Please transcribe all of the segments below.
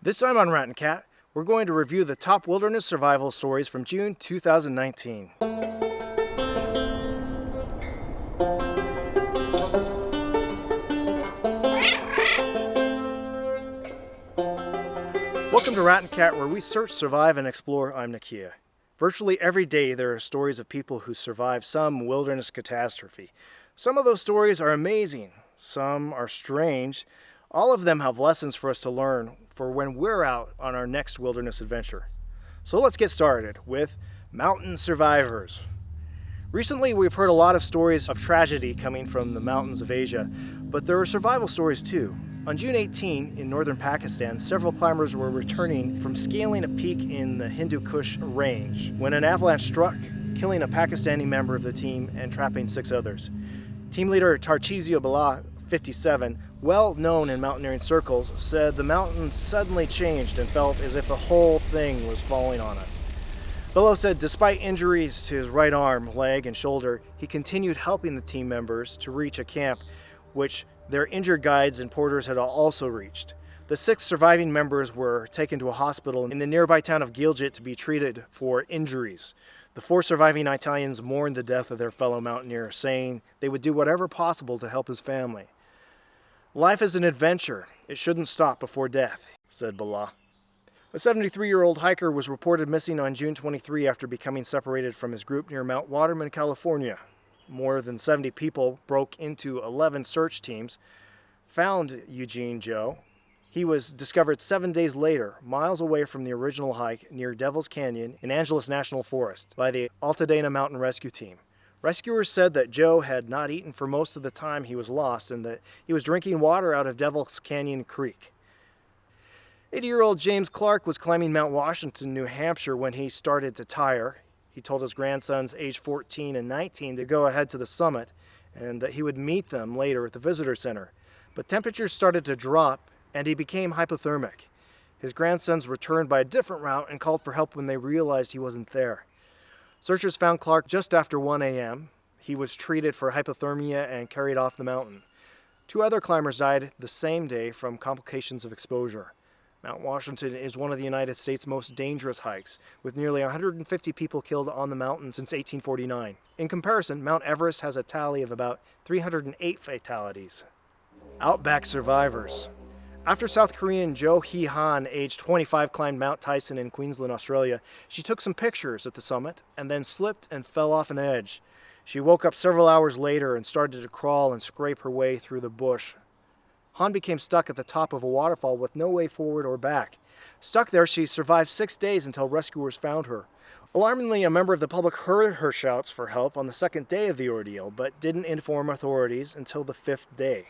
This time on Rat and Cat, we're going to review the top wilderness survival stories from June 2019. Welcome to Rat and Cat, where we search, survive, and explore. I'm Nikia. Virtually every day there are stories of people who survive some wilderness catastrophe. Some of those stories are amazing, some are strange. All of them have lessons for us to learn for when we're out on our next wilderness adventure. So let's get started with mountain survivors. Recently we've heard a lot of stories of tragedy coming from the mountains of Asia, but there are survival stories too. On June 18, in northern Pakistan, several climbers were returning from scaling a peak in the Hindu Kush range when an avalanche struck, killing a Pakistani member of the team and trapping 6 others. Team leader Tarchizio Bala, 57, well known in mountaineering circles, said the mountain suddenly changed and felt as if the whole thing was falling on us. Bello said despite injuries to his right arm, leg, and shoulder, he continued helping the team members to reach a camp which their injured guides and porters had also reached. The 6 surviving members were taken to a hospital in the nearby town of Gilgit to be treated for injuries. The 4 surviving Italians mourned the death of their fellow mountaineer, saying they would do whatever possible to help his family. "Life is an adventure. It shouldn't stop before death," said Bala. A 73-year-old hiker was reported missing on June 23 after becoming separated from his group near Mount Waterman, California. More than 70 people broke into 11 search teams, found Eugene Joe. He was discovered 7 days later, miles away from the original hike near Devil's Canyon in Angeles National Forest by the Altadena Mountain Rescue Team. Rescuers said that Joe had not eaten for most of the time he was lost and that he was drinking water out of Devil's Canyon Creek. 80-year-old James Clark was climbing Mount Washington, New Hampshire when he started to tire. He told his grandsons, aged 14 and 19, to go ahead to the summit and that he would meet them later at the visitor center. But temperatures started to drop and he became hypothermic. His grandsons returned by a different route and called for help when they realized he wasn't there. Searchers found Clark just after 1 a.m. He was treated for hypothermia and carried off the mountain. 2 other climbers died the same day from complications of exposure. Mount Washington is one of the United States' most dangerous hikes, with nearly 150 people killed on the mountain since 1849. In comparison, Mount Everest has a tally of about 308 fatalities. Outback survivors. After South Korean Jo Hee-han, aged 25, climbed Mount Tyson in Queensland, Australia, she took some pictures at the summit and then slipped and fell off an edge. She woke up several hours later and started to crawl and scrape her way through the bush. Han became stuck at the top of a waterfall with no way forward or back. Stuck there, she survived 6 days until rescuers found her. Alarmingly, a member of the public heard her shouts for help on the 2nd day of the ordeal, but didn't inform authorities until the 5th day.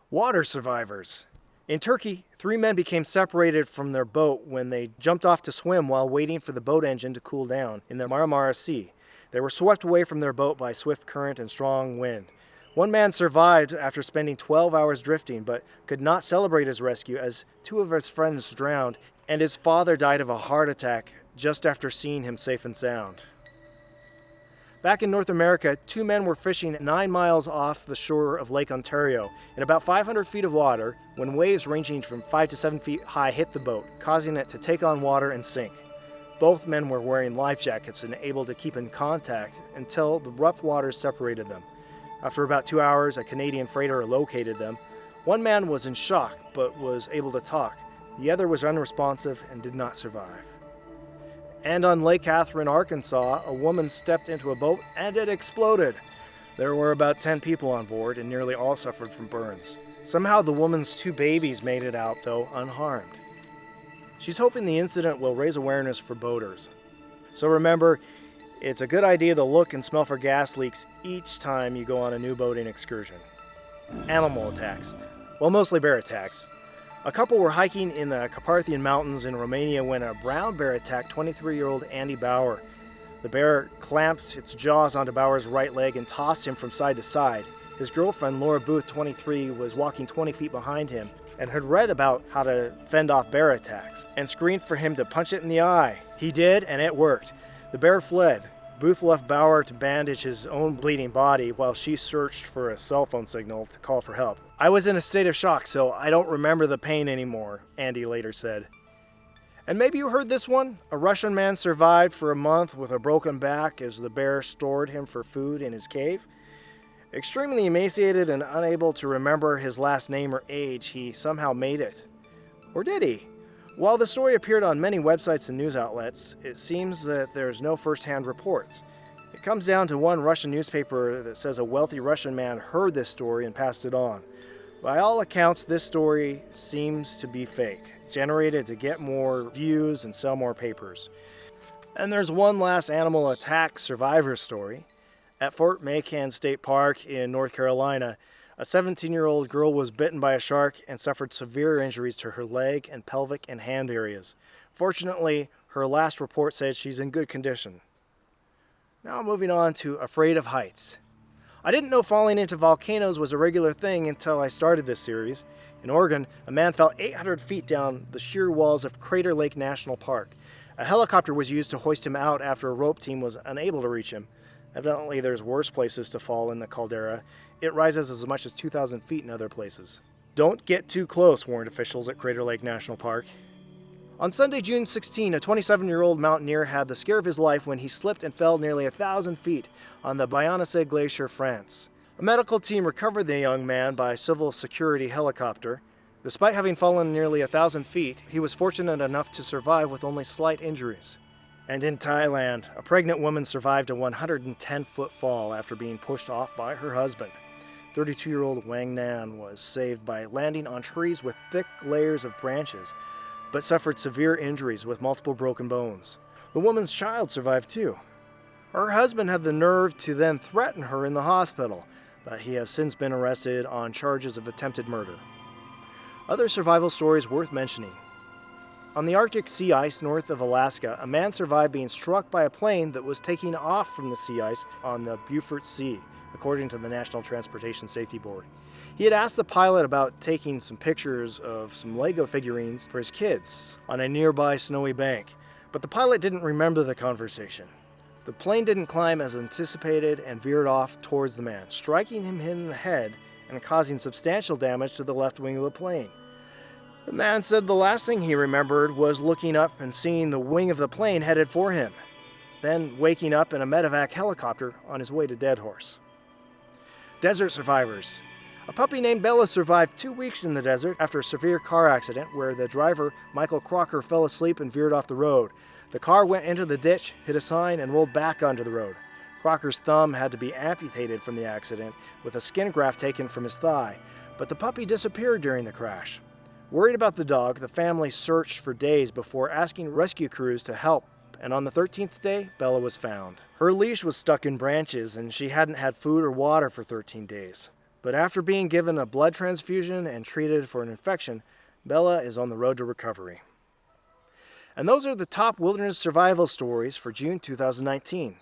Water survivors. In Turkey, 3 men became separated from their boat when they jumped off to swim while waiting for the boat engine to cool down in the Marmara Sea. They were swept away from their boat by swift current and strong wind. 1 man survived after spending 12 hours drifting, but could not celebrate his rescue as 2 of his friends drowned, and his father died of a heart attack just after seeing him safe and sound. Back in North America, 2 men were fishing 9 miles off the shore of Lake Ontario in about 500 feet of water when waves ranging from 5 to 7 feet high hit the boat, causing it to take on water and sink. Both men were wearing life jackets and able to keep in contact until the rough waters separated them. After about 2 hours, a Canadian freighter located them. 1 man was in shock but was able to talk. The other was unresponsive and did not survive. And on Lake Catherine, Arkansas, a woman stepped into a boat and it exploded. There were about 10 people on board and nearly all suffered from burns. Somehow the woman's 2 babies made it out, though unharmed. She's hoping the incident will raise awareness for boaters. So remember, it's a good idea to look and smell for gas leaks each time you go on a new boating excursion. Animal attacks. Well, mostly bear attacks. A couple were hiking in the Carpathian Mountains in Romania when a brown bear attacked 23-year-old Andy Bauer. The bear clamped its jaws onto Bauer's right leg and tossed him from side to side. His girlfriend, Laura Booth, 23, was walking 20 feet behind him and had read about how to fend off bear attacks and screamed for him to punch it in the eye. He did, and it worked. The bear fled. Booth left Bauer to bandage his own bleeding body while she searched for a cell phone signal to call for help. "I was in a state of shock, so I don't remember the pain anymore," Andy later said. And maybe you heard this one? A Russian man survived for a month with a broken back as the bear stored him for food in his cave. Extremely emaciated and unable to remember his last name or age, he somehow made it. Or did he? While the story appeared on many websites and news outlets, it seems that there's no first-hand reports. It comes down to one Russian newspaper that says a wealthy Russian man heard this story and passed it on. By all accounts, this story seems to be fake, generated to get more views and sell more papers. And there's one last animal attack survivor story. At Fort Macon State Park in North Carolina, a 17-year-old girl was bitten by a shark and suffered severe injuries to her leg and pelvic and hand areas. Fortunately, her last report said she's in good condition. Now moving on to Afraid of Heights. I didn't know falling into volcanoes was a regular thing until I started this series. In Oregon, a man fell 800 feet down the sheer walls of Crater Lake National Park. A helicopter was used to hoist him out after a rope team was unable to reach him. Evidently, there's worse places to fall in the caldera. It rises as much as 2,000 feet in other places. Don't get too close, warned officials at Crater Lake National Park. On Sunday, June 16, a 27-year-old mountaineer had the scare of his life when he slipped and fell nearly 1,000 feet on the Bayonnais Glacier, France. A medical team recovered the young man by civil security helicopter. Despite having fallen nearly 1,000 feet, he was fortunate enough to survive with only slight injuries. And in Thailand, a pregnant woman survived a 110-foot fall after being pushed off by her husband. 32-year-old Wang Nan was saved by landing on trees with thick layers of branches, but suffered severe injuries with multiple broken bones. The woman's child survived too. Her husband had the nerve to then threaten her in the hospital, but he has since been arrested on charges of attempted murder. Other survival stories worth mentioning. On the Arctic sea ice north of Alaska, a man survived being struck by a plane that was taking off from the sea ice on the Beaufort Sea, according to the National Transportation Safety Board. He had asked the pilot about taking some pictures of some Lego figurines for his kids on a nearby snowy bank, but the pilot didn't remember the conversation. The plane didn't climb as anticipated and veered off towards the man, striking him in the head and causing substantial damage to the left wing of the plane. The man said the last thing he remembered was looking up and seeing the wing of the plane headed for him, then waking up in a medevac helicopter on his way to Deadhorse. Desert survivors. A puppy named Bella survived 2 weeks in the desert after a severe car accident where the driver, Michael Crocker, fell asleep and veered off the road. The car went into the ditch, hit a sign, and rolled back onto the road. Crocker's thumb had to be amputated from the accident with a skin graft taken from his thigh, but the puppy disappeared during the crash. Worried about the dog, the family searched for days before asking rescue crews to help, and on the 13th day, Bella was found. Her leash was stuck in branches, and she hadn't had food or water for 13 days. But after being given a blood transfusion and treated for an infection, Bella is on the road to recovery. And those are the top wilderness survival stories for June 2019.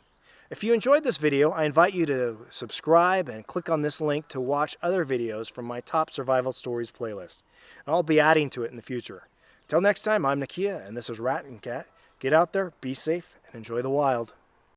If you enjoyed this video, I invite you to subscribe and click on this link to watch other videos from my top survival stories playlist. And I'll be adding to it in the future. Until next time, I'm Nikia, and this is Rat and Cat. Get out there, be safe, and enjoy the wild.